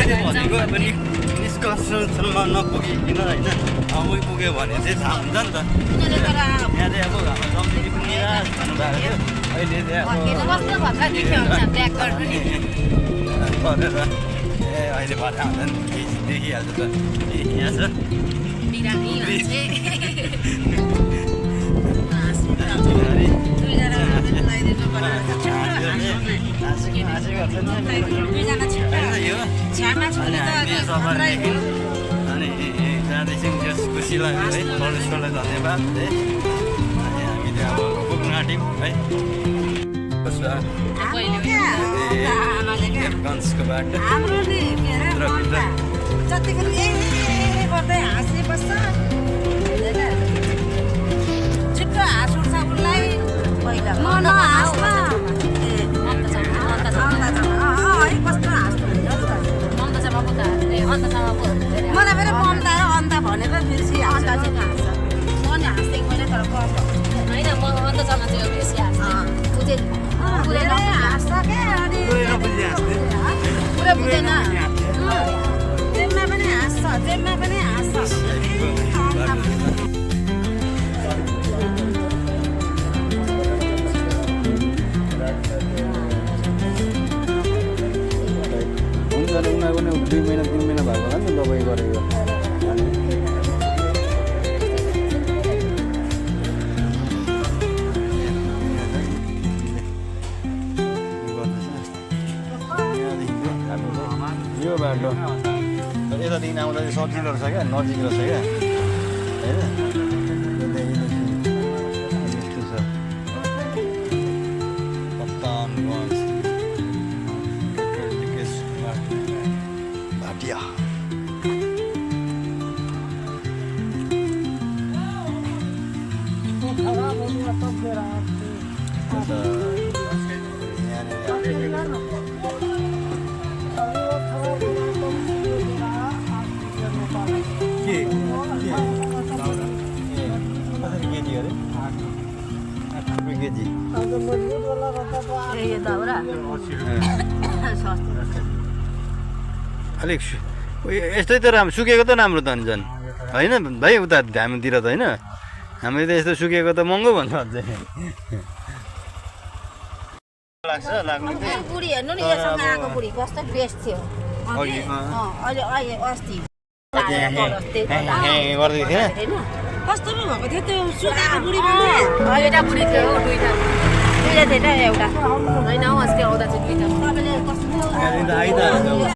मैले भनेको अब निष्कर्षसम्म नपुगिकन होइन अमुइ पुग्यो भने चाहिँ थाहा हुन्छ नि त यहाँ चाहिँ अब हाम्रो जमिनी पनि निराश भन्नुभएको थियो अहिले चाहिँ अब गरेर ए अहिले भर्खा हुन्छ नि देखिहाल्छ त यहाँ छ अनि जाँदैछौँ त्यस खुसी लाग्यो है परमेश्वरलाई धन्यवाद है अनि हामीले अब पुग्न आँट्यौँ है गन्जको बाटो छिट्टो हाँस उठ्छ उसलाई पहिला मलाई फेरि ममता र अन्ता भनेर बिर्सी अन्ता चाहिँ हाँस्छ म नि हाँस्दै मैले तर कम होइन म अन्तसम्म चाहिँ बेसी हाँस्छ पुरै हाँस्छ के अनि पुरै बुझेन जेममा पनि हाँस्छ जेममा पनि हाँस्छ उनीहरूको नि 2 महिना 3 महिना भएको होला नि दबाई गरेको यो बाटो यतादेखि आउँदा चाहिँ सजिलो रहेछ क्या नजिक रहेछ क्या होइन भाटिया अलिक यस्तै त राम्रो सुकेको त राम्रो त नि झन् होइन भाइ उता हाम्रोतिर त होइन हामीले त यस्तो सुकेको त महँगो भन्छ अझै लाग्छ लाग्नु बुढी हेर्नु नि यसँग आएको बुढी कस्तो बेस्ट थियो अहिले अस्ति गर्दै थिएन कस्तो पो भएको थियो त्यो सुकाएको बुढी भन्दा एउटा बुढी थियो दुईटा दुईटा थियो एउटा होइन अस्ति आउँदा चाहिँ दुईटा तपाईँले कस्तो आइदा